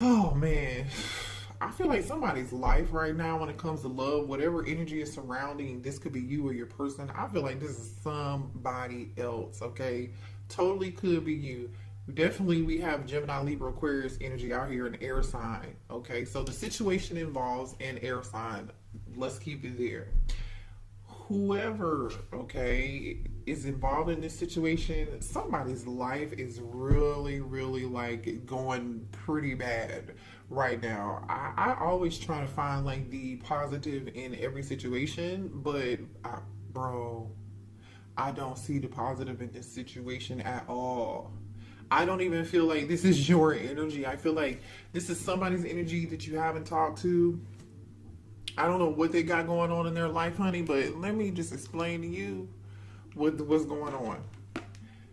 Oh man, I feel like somebody's life right now when it comes to love, whatever energy is surrounding, this could be you or your person. I feel like this is somebody else, okay? Totally could be you. Definitely, we have Gemini, Libra, Aquarius energy out here in air sign, okay? So the situation involves an air sign. Let's keep it there. Whoever, okay, is involved in this situation, somebody's life is really like going pretty bad right now. I always try to find like the positive in every situation, but bro, I don't see the positive in this situation at all. I don't even feel like this is your energy. I feel like this is somebody's energy that you haven't talked to. I don't know what they got going on in their life, honey, but let me just explain to you what's going on.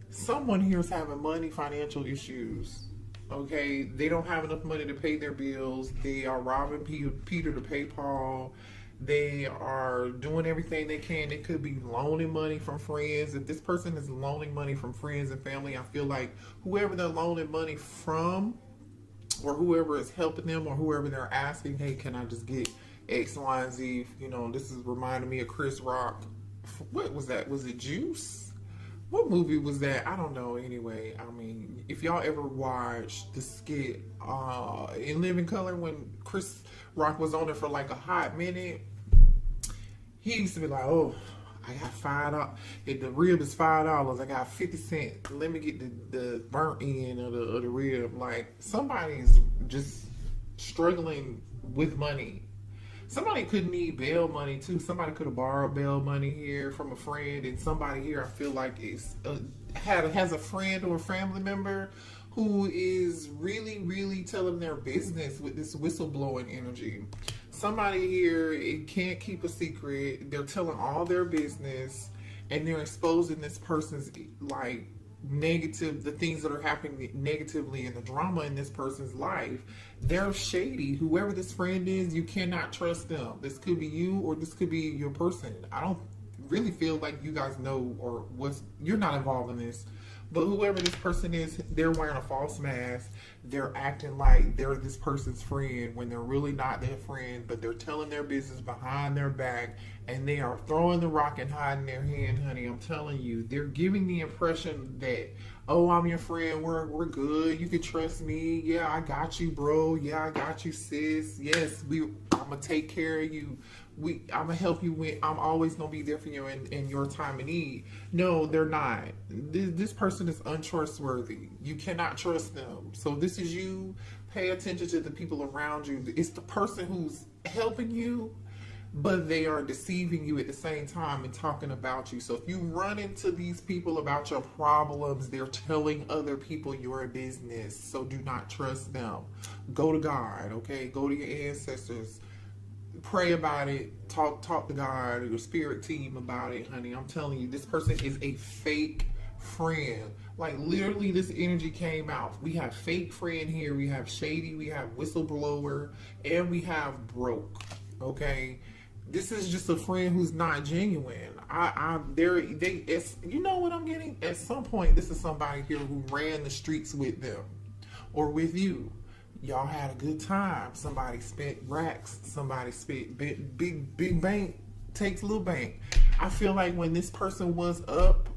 Someone here is having money, financial issues. Okay, they don't have enough money to pay their bills. They are robbing Peter to pay Paul. They are doing everything they can. They could be loaning money from friends. If this person is loaning money from friends and family, I feel like whoever they're loaning money from, or whoever is helping them, or whoever they're asking, hey, can I just get X, Y, and Z? You know, this is reminding me of Chris Rock. What was that? Was it Juice? What movie was that? I don't know. Anyway, I mean, if y'all ever watched the skit in Living Color when Chris Rock was on it for like a hot minute, he used to be like, "Oh, I got $5. If the rib is $5, I got 50 cents. Let me get the burnt end of the rib." Like somebody's just struggling with money. Somebody could need bail money too. Somebody could have borrowed bail money here from a friend, and somebody here I feel like is has a friend or a family member who is really telling their business with this whistleblowing energy. Somebody here it can't keep a secret. They're telling all their business, and they're exposing this person's like negative, the things that are happening negatively and the drama in this person's life. They're shady. Whoever this friend is, you cannot trust them. This could be you or this could be your person. I don't really feel like you guys know, or what's, you're not involved in this, but whoever this person is, they're wearing a false mask. They're acting like they're this person's friend when they're really not their friend, but they're telling their business behind their back, and they are throwing the rock and hiding their hand, honey. I'm telling you, they're giving the impression that, oh, I'm your friend. We're good. You can trust me. Yeah, I got you, bro. Yeah, I got you, sis. Yes, I'm gonna take care of you. I'm gonna help you when I'm always gonna be there for you in your time of need. No, they're not. This person is untrustworthy. You cannot trust them. So this is you. Pay attention to the people around you. It's the person who's helping you, but they are deceiving you at the same time and talking about you. So if you run into these people about your problems, they're telling other people your business. So do not trust them. Go to God, okay? Go to your ancestors. Pray about it. Talk to God or your spirit team about it, honey. I'm telling you, this person is a fake friend. Like literally, this energy came out. We have fake friend here. We have shady. We have whistleblower, and we have broke. Okay, this is just a friend who's not genuine. It's, you know what I'm getting? At some point, this is somebody here who ran the streets with them or with you. Y'all had a good time. Somebody spent racks. Somebody spent big bank takes little bank. I feel like when this person was up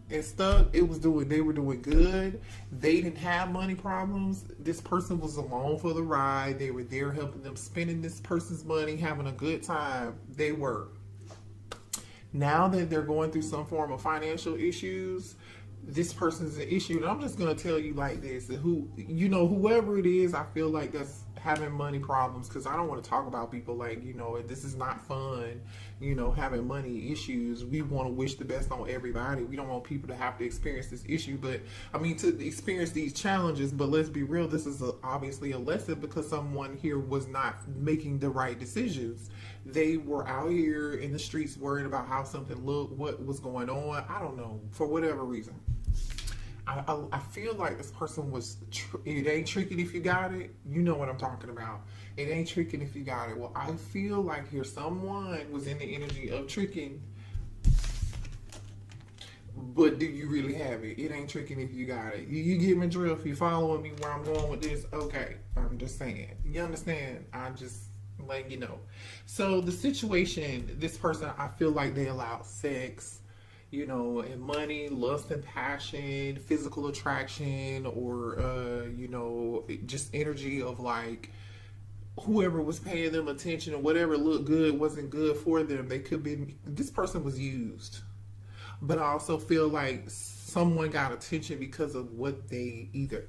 and stuck, they were doing good. They didn't have money problems. This person was along for the ride. They were there helping them, spending this person's money, having a good time. They were. Now that they're going through some form of financial issues, this person's an issue. And I'm just gonna tell you like this: whoever it is, I feel like that's having money problems, because I don't want to talk about people like, this is not fun. Having money issues. We want to wish the best on everybody. We don't want people to have to experience this issue, but I mean to experience these challenges. But let's be real, this is obviously a lesson, because someone here was not making the right decisions. They were out here in the streets worried about how something looked, what was going on. I don't know, for whatever reason. I feel like this person was, it ain't tricking if you got it. You know what I'm talking about. It ain't tricking if you got it. Well, I feel like here someone was in the energy of tricking But do you really have it? It ain't tricking if you got it. You get my drift. You following me where I'm going with this? Okay. I'm just saying. You understand? I'm just letting you know. So the situation, this person, I feel like they allow sex, you know, and money, lust and passion, physical attraction, or, you know, just energy of like, whoever was paying them attention or whatever looked good wasn't good for them. They could be, this person was used. But I also feel like someone got attention because of what they either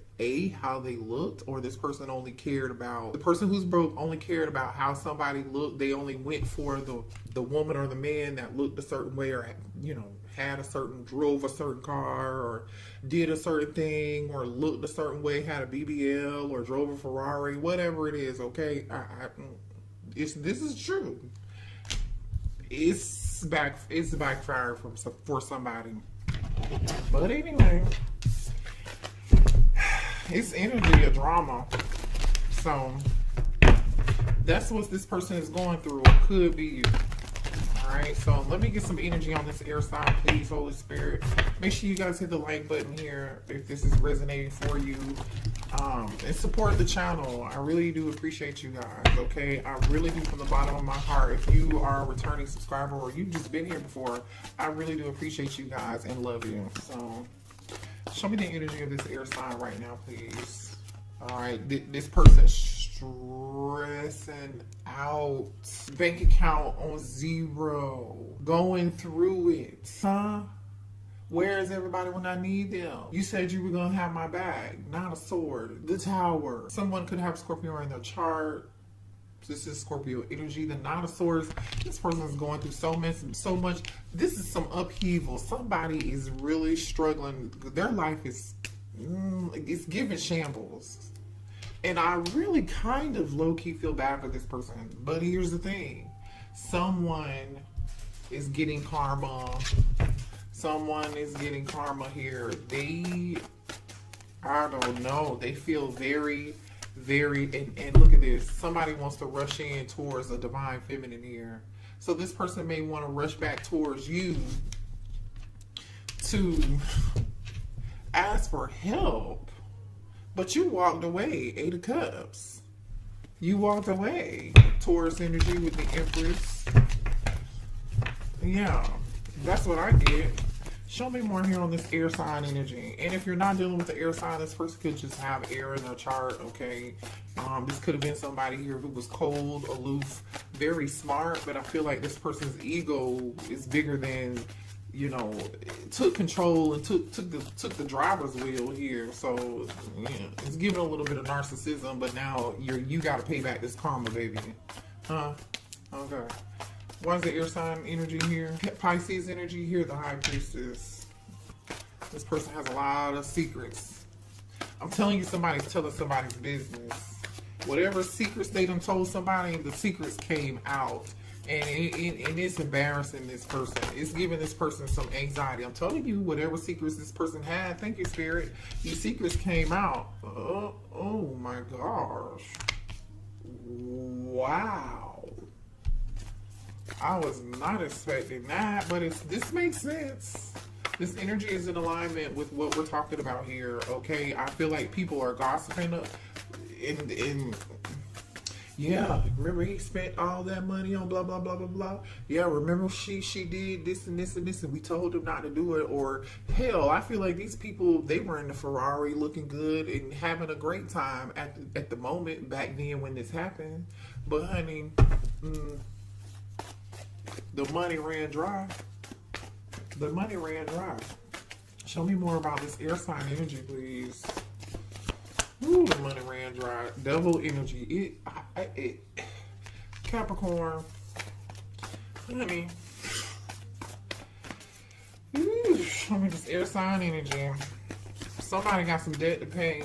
how they looked, or this person only cared about, the person who's broke only cared about how somebody looked. They only went for the woman or the man that looked a certain way, or, you know, had a certain, drove a certain car, or did a certain thing, or looked a certain way, had a BBL, or drove a Ferrari, whatever it is. Okay, this is true. It's backfired for somebody. But anyway, it's energy of drama. So that's what this person is going through. It could be you. Alright, so let me get some energy on this air sign, please, Holy Spirit. Make sure you guys hit the like button here if this is resonating for you. And support the channel. I really do appreciate you guys, okay? I really do, from the bottom of my heart. If you are a returning subscriber or you've just been here before, I really do appreciate you guys and love you. So show me the energy of this air sign right now, please. Alright, this person stressing out, bank account on 0, going through it. Huh? Where is everybody when I need them? You said you were going to have my bag. Not a sword. The Tower. Someone could have Scorpio in their chart. This is Scorpio energy. The Nine of Swords. This person is going through so much. This is some upheaval. Somebody is really struggling. Their life is, it's giving shambles. And I really kind of low-key feel bad for this person. But here's the thing. Someone is getting karma. Someone is getting karma here. I don't know. They feel very, and look at this. Somebody wants to rush in towards a divine feminine here. So this person may want to rush back towards you to ask for help. But you walked away. 8 of Cups. You walked away. Taurus energy with the Empress. Yeah. That's what I get. Show me more here on this air sign energy. And if you're not dealing with the air sign, this person could just have air in their chart, okay? This could have been somebody here who was cold, aloof, very smart, but I feel like this person's ego is bigger than, you know, took control and took the driver's wheel here. So yeah, it's giving a little bit of narcissism, but now you got to pay back this karma, baby. Huh? Okay. Why is the air sign energy here? Pisces energy here, the High Priestess. This person has a lot of secrets. I'm telling you, somebody's telling somebody's business. Whatever secrets they done told somebody, the secrets came out. And it's embarrassing this person. It's giving this person some anxiety. I'm telling you, whatever secrets this person had, thank you, Spirit, these secrets came out. Oh my gosh. Wow. I was not expecting that, but this makes sense. This energy is in alignment with what we're talking about here, okay? I feel like people are gossiping yeah, remember he spent all that money on blah, blah, blah, blah, blah. Yeah, remember she did this and this and this, and we told him not to do it. Or, hell, I feel like these people, they were in the Ferrari looking good and having a great time at the moment back then when this happened. But, honey, the money ran dry. The money ran dry. Show me more about this air sign energy, please. Ooh, the money ran dry. Devil energy. Capricorn. Honey. Ooh, show me this air sign energy. Somebody got some debt to pay.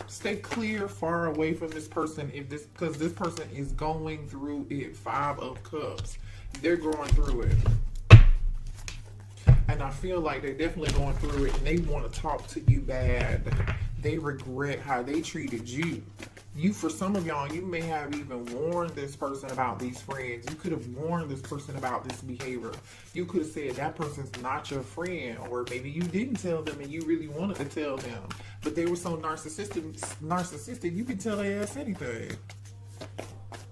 Stay clear, far away from this person because this person is going through it. 5 of Cups. They're going through it. And I feel like they're definitely going through it and they want to talk to you bad. They regret how they treated you. For some of y'all, you may have even warned this person about these friends. You could have warned this person about this behavior. You could have said that person's not your friend, or maybe you didn't tell them and you really wanted to tell them, but they were so narcissistic, you can tell their ass anything.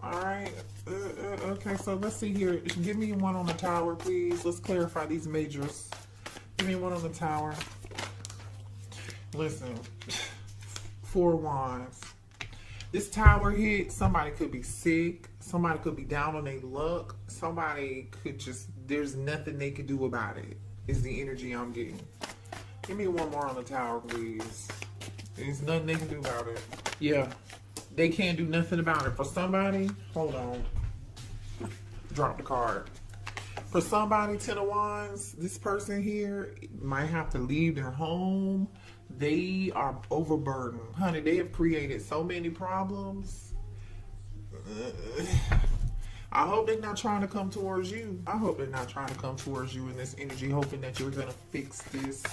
All right. Okay, so let's see here. Give me one on the tower, please. Let's clarify these majors. Give me one on the tower. Listen, 4 wands. This tower hit, somebody could be sick. Somebody could be down on their luck. Somebody could just, there's nothing they could do about it, is the energy I'm getting. Give me one more on the tower, please. There's nothing they can do about it. Yeah. They can't do nothing about it. For somebody, hold on. Drop the card. For somebody, 10 of Wands, this person here might have to leave their home. They are overburdened. Honey, they have created so many problems. I hope they're not trying to come towards you. I hope they're not trying to come towards you in this energy, hoping that you're going to fix this.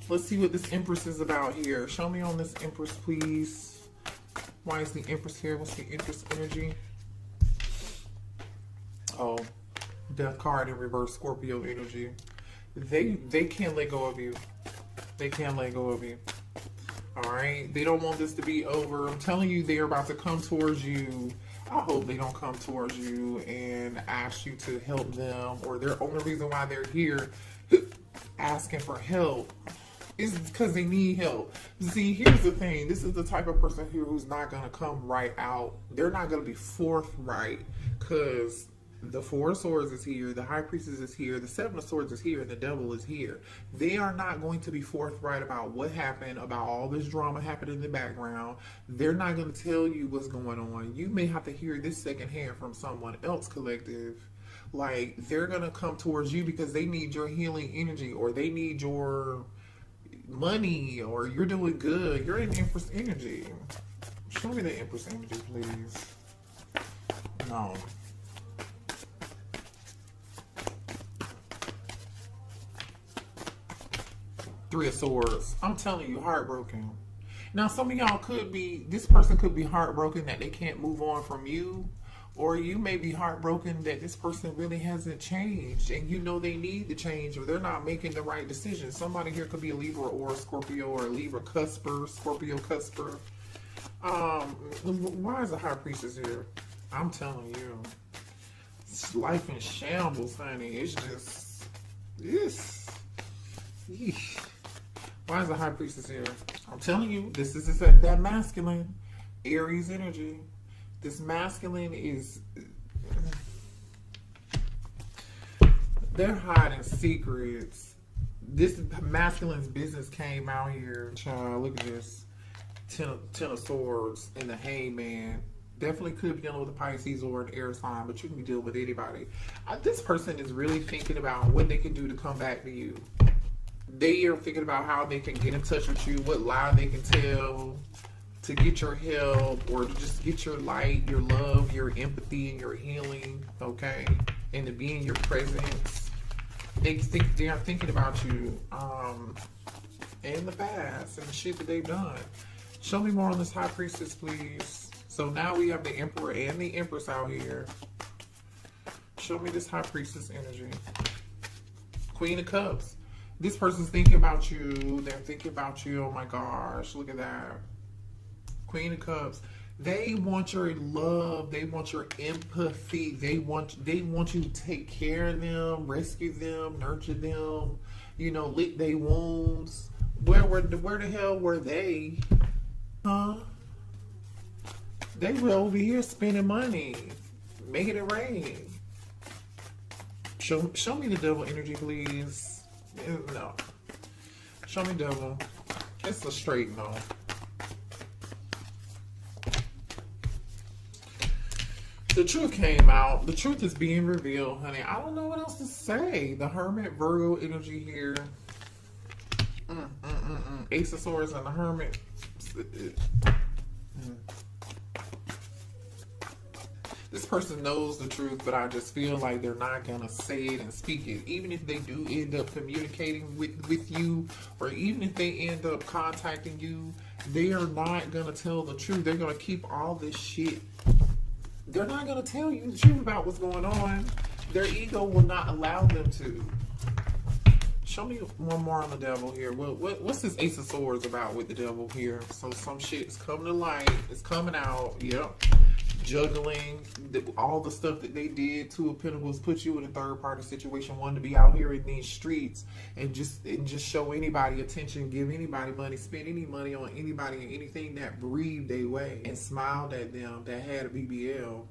Let's see what this Empress is about here. Show me on this Empress, please. Why is the Empress here? What's the Empress energy? Oh, Death card in reverse, Scorpio energy. They can't let go of you. They can't let go of you. All right? They don't want this to be over. I'm telling you, they're about to come towards you. I hope they don't come towards you and ask you to help them, or their only reason why they're here asking for help is because they need help. See, here's the thing. This is the type of person here who's not going to come right out. They're not going to be forthright, because the Four of Swords is here, the High Priestess is here, the Seven of Swords is here, and the Devil is here. They are not going to be forthright about what happened, about all this drama happening in the background. They're not going to tell you what's going on. You may have to hear this secondhand from someone else, collective. Like, they're going to come towards you because they need your healing energy, or they need your money, or you're doing good. You're in Empress energy. Show me the Empress energy, please. No. Three of Swords. I'm telling you, heartbroken. Now, some of y'all could be, this person could be heartbroken that they can't move on from you. Or you may be heartbroken that this person really hasn't changed, and you know they need to change, or they're not making the right decision. Somebody here could be a Libra or a Scorpio, or a Libra cusper, Scorpio cusper. Why is the High Priestess here? I'm telling you, it's life in shambles, honey. It's just, this. Why is the High Priestess here? I'm telling you, this is that masculine Aries energy. This masculine is, they're hiding secrets. This masculine's business came out here. Child, look at this. Ten of Swords and the Hangman. Definitely could be dealing with a Pisces or an air sign, but you can be dealing with anybody. This person is really thinking about what they can do to come back to you. They are thinking about how they can get in touch with you, what lie they can tell to get your help, or to just get your light, your love, your empathy, and your healing, okay? And to be in your presence. They are thinking about you in the past and the shit that they've done. Show me more on this High Priestess, please. So now we have the Emperor and the Empress out here. Show me this High Priestess energy. Queen of Cups. This person's thinking about you. They're thinking about you. Oh my gosh, look at that. Queen of Cups. They want your love. They want your empathy. They want you to take care of them, rescue them, nurture them. You know, lick their wounds. Where the hell were they? Huh? They were over here spending money, making it rain. Show me the Devil energy, please. No. Show me Devil. It's a straight no. The truth came out. The truth is being revealed, honey. I don't know what else to say. The Hermit, Virgo energy here. Ace of Swords and the Hermit. This person knows the truth, but I just feel like they're not going to say it and speak it. Even if they do end up communicating with you, or even if they end up contacting you They are not going to tell the truth. They're going to keep all this shit. They're not going to tell you the truth about what's going on. Their ego will not allow them to. Show me one more on the devil here. What's this Ace of Swords about with the devil here? So some shit's coming to light. It's coming out. Yep. Juggling. All the stuff that they did. Two of Pentacles put you in a third party situation. One, to be out here in these streets and just show anybody attention, give anybody money, spend any money on anybody and anything that breathed their way and smiled at them that had a BBL.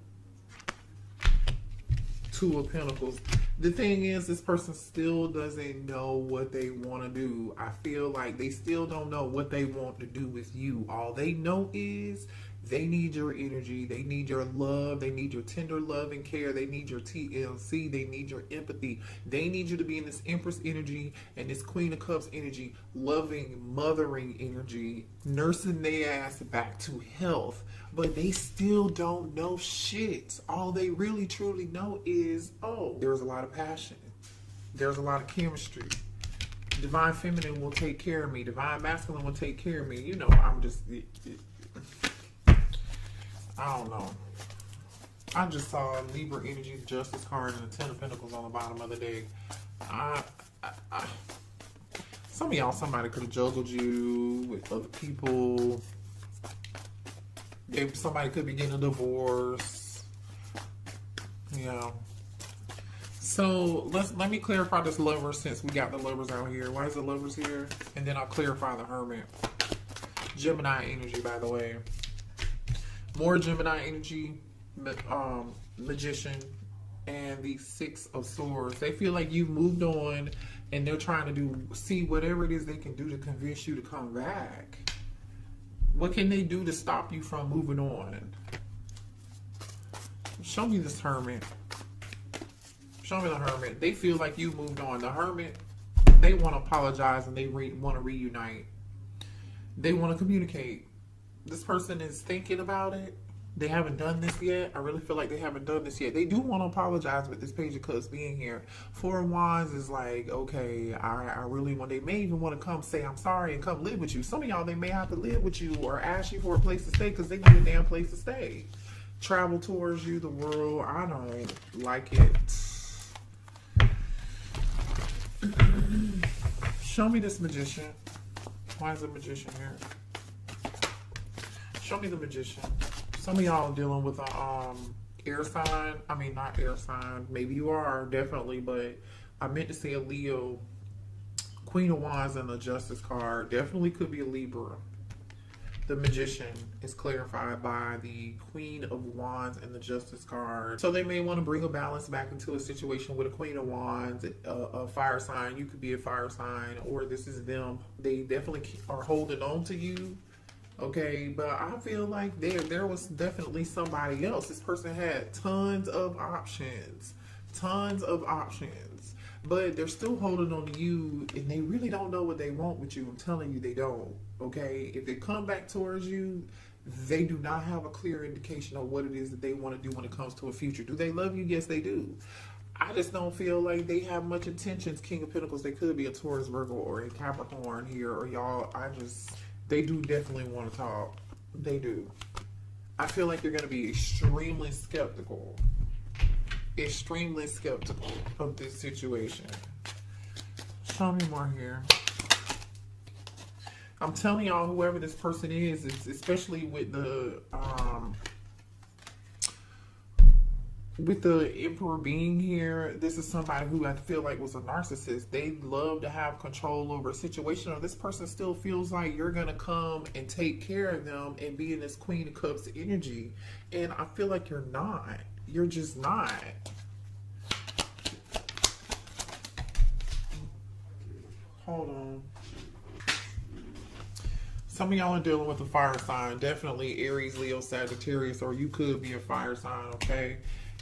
Two of Pentacles. The thing is, this person still doesn't know what they want to do. I feel like they still don't know what they want to do with you. All they know is they need your energy. They need your love. They need your tender love and care. They need your TLC. They need your empathy. They need you to be in this Empress energy and this Queen of Cups energy, loving, mothering energy, nursing their ass back to health. But they still don't know shit. All they really truly know is, oh, there's a lot of passion. There's a lot of chemistry. Divine Feminine will take care of me. Divine Masculine will take care of me. You know, I'm just... I don't know. I just saw Libra energy, the Justice card, and the Ten of Pentacles on the bottom of the deck. Some of y'all, somebody could have juggled you with other people. Somebody could be getting a divorce. Yeah. So let me clarify this Lover, since we got the Lovers out here. Why is the Lovers here? And then I'll clarify the Hermit. Gemini energy, by the way. More Gemini energy, Magician, and the Six of Swords. They feel like you've moved on, and they're trying to see whatever it is they can do to convince you to come back. What can they do to stop you from moving on? Show me this Hermit. Show me the Hermit. They feel like you moved on. The Hermit, they want to apologize and they want to reunite. They want to communicate. This person is thinking about it. They haven't done this yet. I really feel like they haven't done this yet. They do want to apologize with this Page of Cups being here. Four of Wands is like, okay, I really want... They may even want to come say, I'm sorry, and come live with you. Some of y'all, they may have to live with you or ask you for a place to stay because they need a damn place to stay. Travel towards you, the world. I don't like it. Show me this Magician. Why is the Magician here? Show me the Magician. Some of y'all are dealing with a air sign. I mean, not air sign. Maybe you are, definitely. But I meant to say a Leo. Queen of Wands and the Justice card. Definitely could be a Libra. The Magician is clarified by the Queen of Wands and the Justice card. So they may want to bring a balance back into a situation with a Queen of Wands, a fire sign. You could be a fire sign, or this is them. They definitely are holding on to you. Okay, but I feel like there was definitely somebody else. This person had tons of options. But they're still holding on to you, and they really don't know what they want with you. I'm telling you, they don't. Okay, if they come back towards you, they do not have a clear indication of what it is that they want to do when it comes to a future. Do they love you? Yes, they do. I just don't feel like they have much intentions. King of Pentacles, they could be a Taurus, Virgo, or a Capricorn here, or y'all, they do definitely want to talk. They do. I feel like they're going to be extremely skeptical. Extremely skeptical of this situation. Show me more here. I'm telling y'all, whoever this person is especially with the Emperor being here, this is somebody who I feel like was a narcissist. They love to have control over a situation, or this person still feels like you're going to come and take care of them and be in this Queen of Cups energy. And I feel like you're not. You're just not. Hold on. Some of y'all are dealing with a fire sign. Definitely Aries, Leo, Sagittarius, or you could be a fire sign, okay?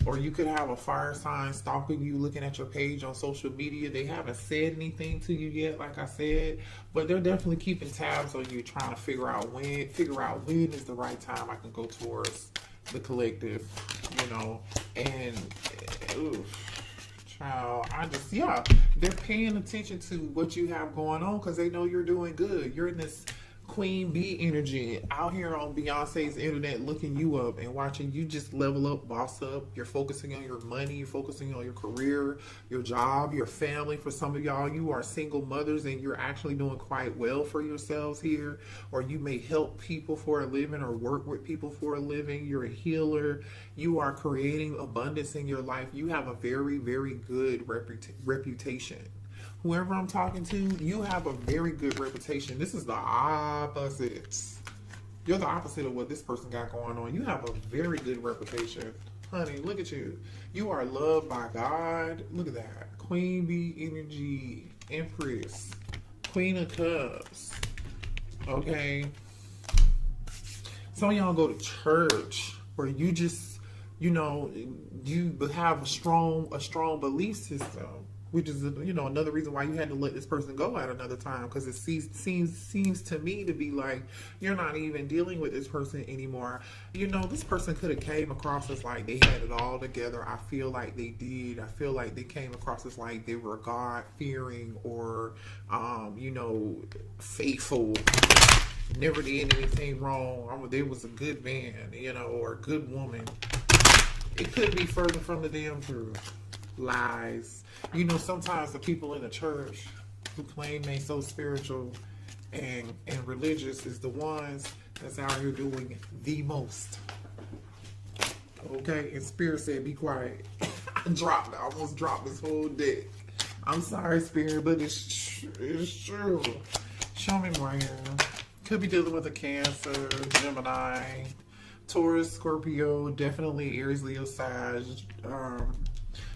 Or you could have a fire sign stalking you, looking at your page on social media. They haven't said anything to you yet, like I said, but they're definitely keeping tabs on you, trying to figure out when is the right time I can go towards the collective, you know. And child, they're paying attention to what you have going on because they know you're doing good. You're in this Queen Bee energy out here on Beyonce's internet, looking you up and watching you just level up, boss up. You're focusing on your money, you're focusing on your career, your job, your family. For some of y'all, you are single mothers and you're actually doing quite well for yourselves here, or you may help people for a living or work with people for a living. You're a healer. You are creating abundance in your life. You have a very, very good reputation. Whoever I'm talking to, you have a very good reputation. This is the opposite. You're the opposite of what this person got going on. You have a very good reputation. Honey, look at you. You are loved by God. Look at that. Queen Bee energy, Empress, Queen of Cups. Okay. Some of y'all go to church where you just, you have a strong belief system. Which is, another reason why you had to let this person go at another time, because it seems to me to be like you're not even dealing with this person anymore. This person could have came across as like they had it all together. I feel like they did. I feel like they came across as like they were God-fearing or, faithful. Never did anything wrong. They was a good man, or a good woman. It could be further from the damn truth. Lies. Sometimes the people in the church who claim they so spiritual and religious is the ones that's out here doing the most. Okay? And Spirit said, be quiet. I almost dropped this whole deck. I'm sorry, Spirit, but it's true. Show me more here. Could be dealing with a Cancer, Gemini, Taurus, Scorpio, definitely Aries, Leo, Sag.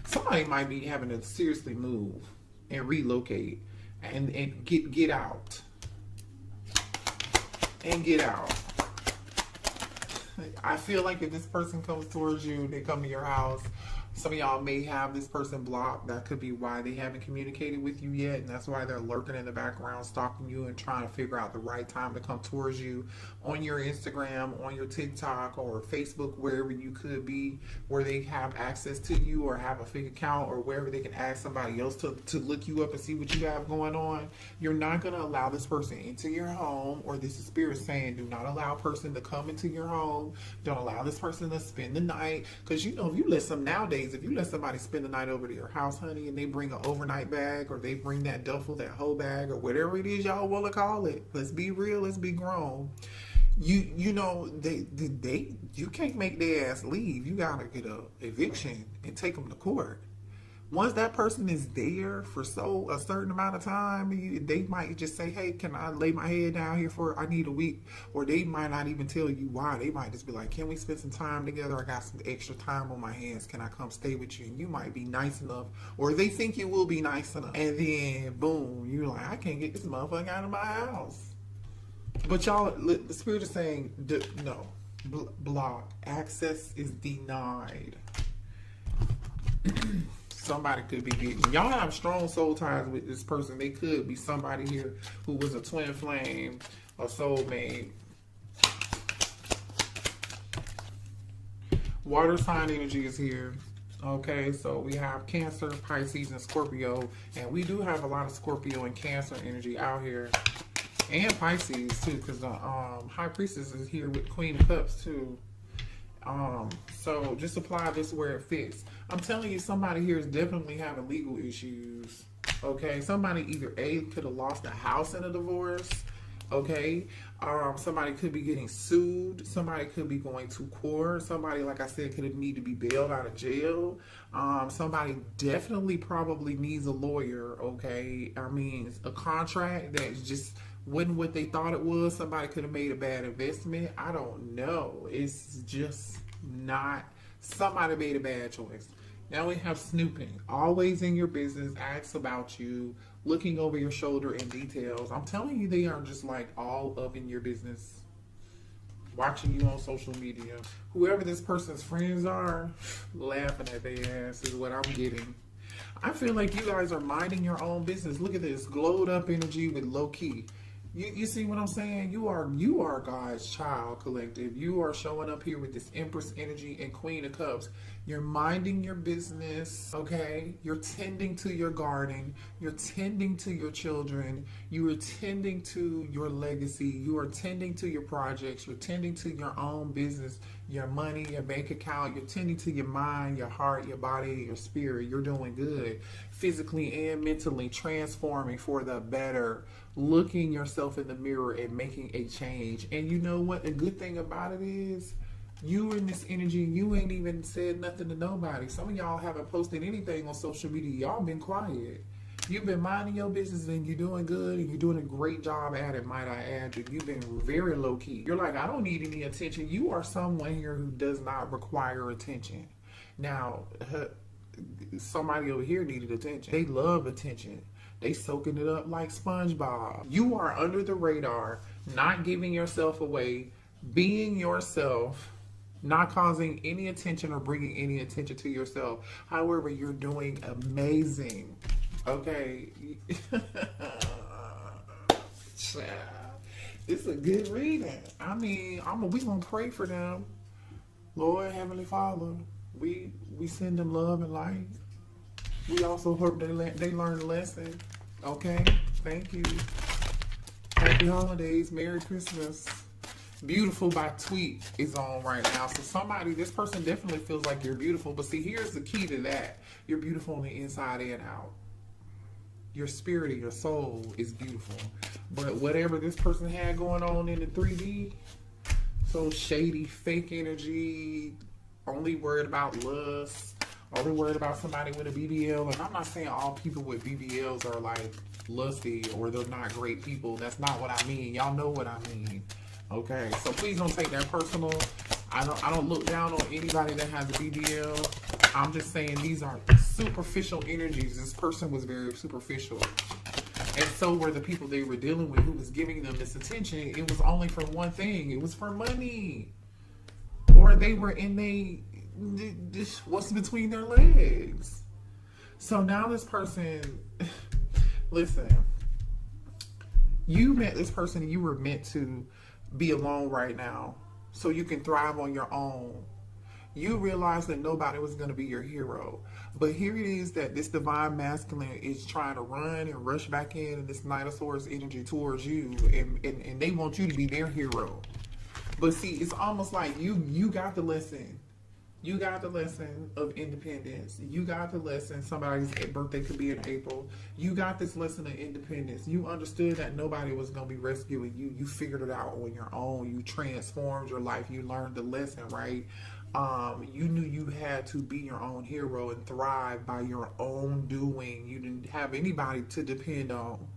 Somebody might be having to seriously move and relocate and get out. And get out. I feel like if this person comes towards you, they come to your house, some of y'all may have this person blocked. That could be why they haven't communicated with you yet, and that's why they're lurking in the background, stalking you and trying to figure out the right time to come towards you on your Instagram, on your TikTok, or Facebook, wherever you could be, where they have access to you or have a fake account, or wherever they can ask somebody else to look you up and see what you have going on. You're not going to allow this person into your home, or this is Spirit saying, do not allow a person to come into your home. Don't allow this person to spend the night, because if you let some nowadays, if you let somebody spend the night over to your house, honey, and they bring an overnight bag, or they bring that duffel, that whole bag, or whatever it is y'all want to call it. Let's be real. Let's be grown. You can't make their ass leave. You gotta get a eviction and take them to court. Once that person is there for a certain amount of time, they might just say, hey, can I lay my head down here I need a week? Or they might not even tell you why. They might just be like, can we spend some time together? I got some extra time on my hands. Can I come stay with you? And you might be nice enough, or they think you will be nice enough. And then, boom, you're like, I can't get this motherfucker out of my house. But y'all, the Spirit is saying, no, block. Access is denied. Somebody could be getting, y'all have strong soul ties with this person. They could be somebody here who was a twin flame, a soulmate. Water sign energy is here. Okay, so we have Cancer, Pisces, and Scorpio. And we do have a lot of Scorpio and Cancer energy out here. And Pisces too, because the High Priestess is here with Queen of Cups too. So just apply this where it fits. I'm telling you, somebody here is definitely having legal issues. Okay, somebody either could have lost a house in a divorce. Okay, somebody could be getting sued. Somebody could be going to court. Somebody, like I said, could need to be bailed out of jail. Somebody definitely probably needs a lawyer. Okay, I mean, a contract that just wasn't what they thought it was. Somebody could have made a bad investment. I don't know. It's just not. Somebody made a bad choice. Now we have snooping. Always in your business, asks about you, looking over your shoulder in details. I'm telling you, they are just like all up in your business, watching you on social media. Whoever this person's friends are, laughing at their ass is what I'm getting. I feel like you guys are minding your own business. Look at this glowed up energy with low key. You see what I'm saying? You are God's child, collective. You are showing up here with this Empress energy and Queen of Cups. You're minding your business, okay? You're tending to your garden. You're tending to your children. You are tending to your legacy. You are tending to your projects. You're tending to your own business, your money, your bank account. You're tending to your mind, your heart, your body, your spirit. You're doing good physically and mentally, transforming for the better, looking yourself in the mirror and making a change. And you know what? The good thing about it is, you in this energy, you ain't even said nothing to nobody. Some of y'all haven't posted anything on social media. Y'all been quiet. You've been minding your business and you're doing good and you're doing a great job at it, might I add. You've been very low key. You're like, I don't need any attention. You are someone here who does not require attention. Now, somebody over here needed attention. They love attention. They soaking it up like SpongeBob. You are under the radar, not giving yourself away, being yourself, not causing any attention or bringing any attention to yourself. However, you're doing amazing. Okay. It's a good reading. I mean, we gonna pray for them. Lord, Heavenly Father, we send them love and light. We also hope they learn a lesson. Okay? Thank you. Happy holidays. Merry Christmas. Beautiful by Tweet is on right now. So this person definitely feels like you're beautiful. But see, here's the key to that. You're beautiful on the inside and out. Your spirit and your soul is beautiful. But whatever this person had going on in the 3D, so shady, fake energy, only worried about lust, only worried about somebody with a BBL. And I'm not saying all people with BBLs are like lusty or they're not great people. That's not what I mean. Y'all know what I mean. Okay, so please don't take that personal. I don't look down on anybody that has a BBL. I'm just saying these are superficial energies. This person was very superficial. And so were the people they were dealing with who was giving them this attention. It was only for one thing. It was for money. Or they were in what's between their legs. So now this person, listen, you met this person and you were meant to be alone right now so you can thrive on your own. You realize that nobody was going to be your hero. But here it is that this divine masculine is trying to run and rush back in this Nightosaurus energy towards you. And they want you to be their hero. But see, it's almost like you got the lesson. You got the lesson of independence. You got the lesson. Somebody's birthday could be in April. You got this lesson of independence. You understood that nobody was going to be rescuing you. You figured it out on your own. You transformed your life. You learned the lesson, right? You knew you had to be your own hero and thrive by your own doing. You didn't have anybody to depend on.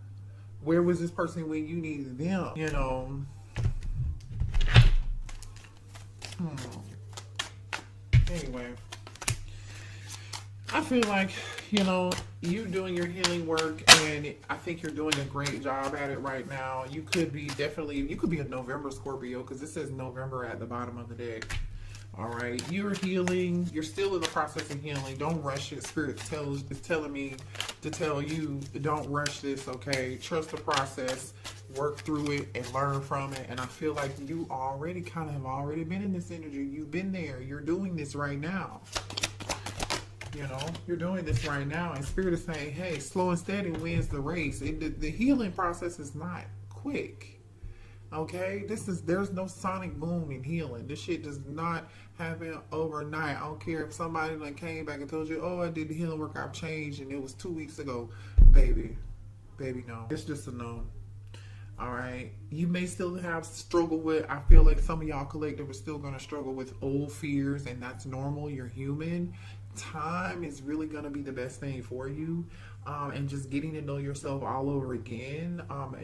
Where was this person when you needed them? You know. Anyway, I feel like, you doing your healing work, and I think you're doing a great job at it right now. You could be a November Scorpio, because it says November at the bottom of the deck. All right, you're healing. You're still in the process of healing. Don't rush it. Spirit is telling me to tell you, don't rush this, okay? Trust the process. Work through it and learn from it. And I feel like you already have already been in this energy. You've been there. You're doing this right now. You're doing this right now. And Spirit is saying, hey, slow and steady wins the race. The healing process is not quick. Okay, there's no sonic boom in healing. This shit does not happen overnight. I don't care if somebody came back and told you, oh, I did the healing work, I've changed, and it was 2 weeks ago. Baby, no. It's just a no. All right, you may still have struggle with. I feel like some of y'all collective are still going to struggle with old fears, and that's normal. You're human. Time is really going to be the best thing for you. And just getting to know yourself all over again.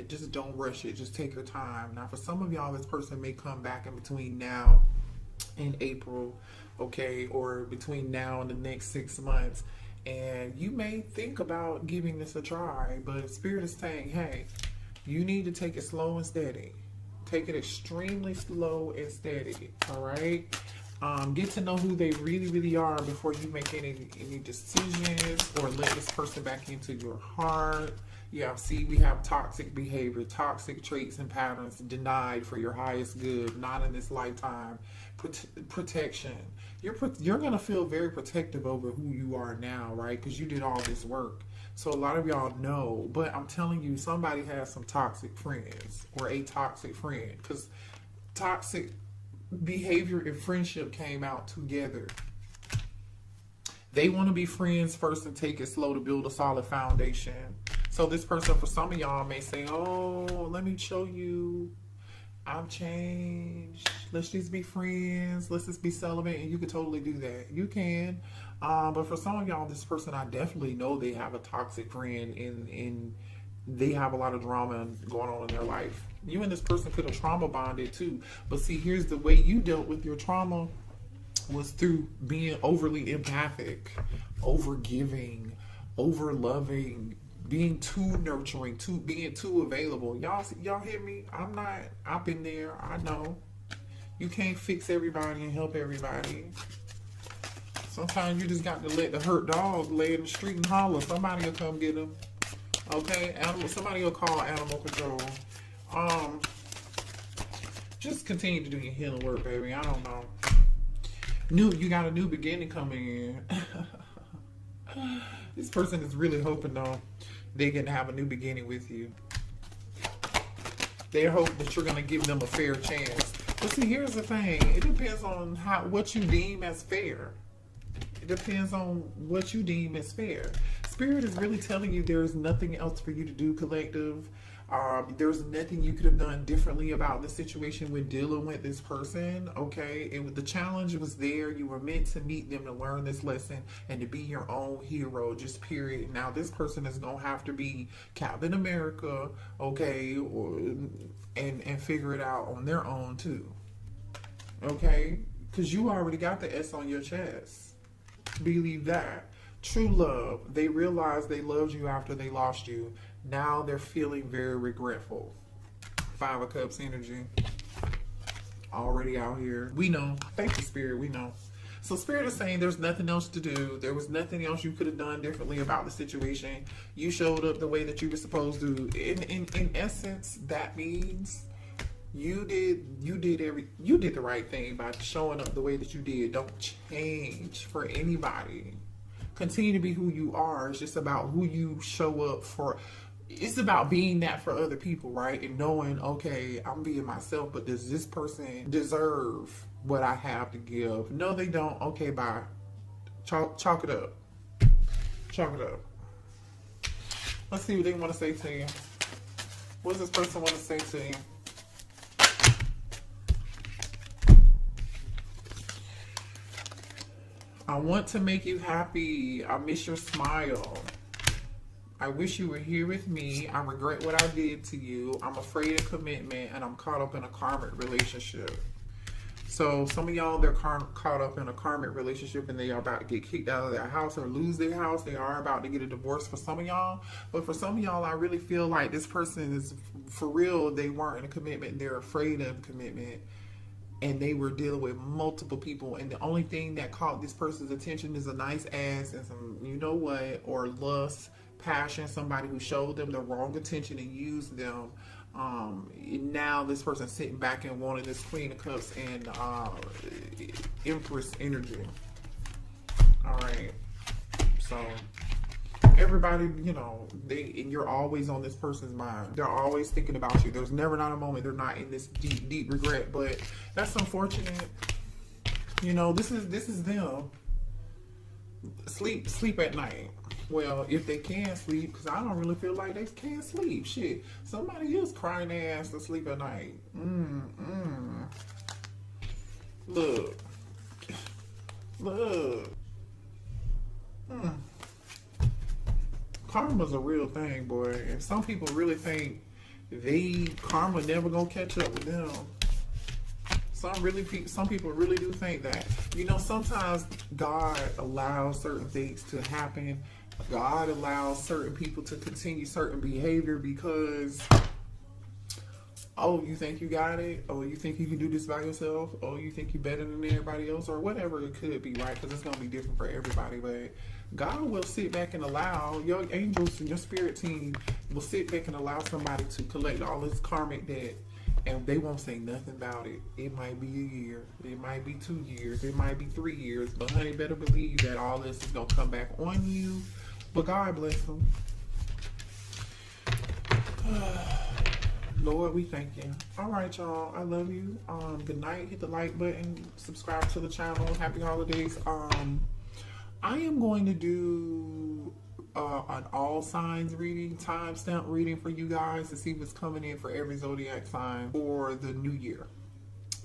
Just don't rush it. Just take your time. Now, for some of y'all, this person may come back in between now and April, okay, or between now and the next 6 months. And you may think about giving this a try, but Spirit is saying, hey, you need to take it slow and steady. Take it extremely slow and steady, all right? Get to know who they really, really are before you make any decisions or let this person back into your heart. Yeah, see, we have toxic behavior, toxic traits and patterns denied for your highest good, not in this lifetime. Protection. You're gonna feel very protective over who you are now, right? Because you did all this work. So a lot of y'all know, but I'm telling you, somebody has some toxic friends or a toxic friend, because toxic behavior and friendship came out together. They want to be friends first and take it slow to build a solid foundation. So this person, for some of y'all, may say, oh, let me show you I've changed. Let's just be friends. Let's just be celibate. And you could totally do that. You can. But for some of y'all, this person, I definitely know they have a toxic friend and they have a lot of drama going on in their life. You and this person could have trauma bonded too. But see, here's the way you dealt with your trauma was through being overly empathic, over giving, over loving, being too nurturing, being too available. Y'all hear me? I've been there. I know. You can't fix everybody and help everybody. Sometimes you just got to let the hurt dog lay in the street and holler. Somebody will come get him. Okay? Somebody will call animal control. Just continue to do your healing work, baby. I don't know. You got a new beginning coming in. This person is really hoping though they can have a new beginning with you. They hope that you're gonna give them a fair chance. But see, here's the thing. It depends on what you deem as fair. It depends on what you deem as fair. Spirit is really telling you there's nothing else for you to do, collective. There's nothing you could have done differently about the situation when dealing with this person, okay? And the challenge was there. You were meant to meet them to learn this lesson and to be your own hero, just period. Now, this person is going to have to be Captain America, okay? And figure it out on their own, too, okay? Because you already got the S on your chest. Believe that. True love. They realized they loved you after they lost you. Now they're feeling very regretful. 5 of Cups energy. Already out here. We know. Thank you, Spirit. We know. So Spirit is saying there's nothing else to do. There was nothing else you could have done differently about the situation. You showed up the way that you were supposed to. In essence, that means you did the right thing by showing up the way that you did. Don't change for anybody. Continue to be who you are. It's just about who you show up for. It's about being that for other people, right? And knowing, okay, I'm being myself, but does this person deserve what I have to give? No, they don't. Okay, bye. Chalk it up. Chalk it up. Let's see what they want to say to you. What does this person want to say to you? I want to make you happy. I miss your smile. I wish you were here with me. I regret what I did to you. I'm afraid of commitment and I'm caught up in a karmic relationship. So some of y'all, they're caught up in a karmic relationship and they are about to get kicked out of their house or lose their house. They are about to get a divorce for some of y'all. But for some of y'all, I really feel like this person is, for real, they weren't in a commitment. They're afraid of commitment. And they were dealing with multiple people. And the only thing that caught this person's attention is a nice ass and some, you know what, or lust, passion, somebody who showed them the wrong attention and used them. Now this person's sitting back and wanting this Queen of Cups and Empress energy. All right. So everybody, you know, you're always on this person's mind. They're always thinking about you. There's never not a moment they're not in this deep regret. But that's unfortunate. You know, this is them. Sleep at night. Well, if they can sleep, because I don't really feel like they can sleep. Shit, somebody is crying their ass to sleep at night. Look. Karma's a real thing, boy. And some people really think karma never gonna catch up with them. Some people really do think that. You know, sometimes God allows certain things to happen. God allows certain people to continue certain behavior because Oh, you think you got it? Oh, you think you can do this by yourself? Oh, you think you're better than everybody else? Or whatever it could be, right? Because it's going to be different for everybody. But God will sit back and allow, your angels and your spirit team will sit back and allow somebody to collect all this karmic debt. And they won't say nothing about it. It might be a year. It might be 2 years. It might be 3 years. But honey, better believe that all this is going to come back on you. But God bless them. Lord, we thank you. All right, y'all. I love you. Good night. Hit the like button. Subscribe to the channel. Happy holidays. I am going to do an all signs reading, timestamp reading for you guys to see what's coming in for every zodiac sign for the new year.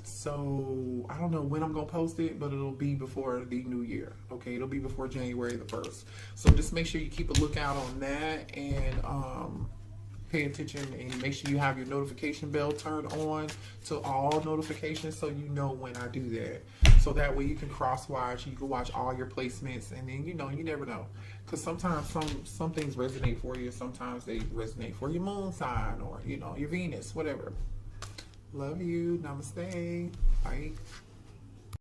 So I don't know when I'm gonna post it, but it'll be before the new year. Okay, it'll be before January the 1st. So just make sure you keep a lookout on that, and pay attention, and make sure you have your notification bell turned on to all notifications so you know when I do that. So that way you can cross watch, you can watch all your placements, and then you never know. Because sometimes some things resonate for you, sometimes they resonate for your moon sign or your Venus, whatever. Love you. Namaste. Bye.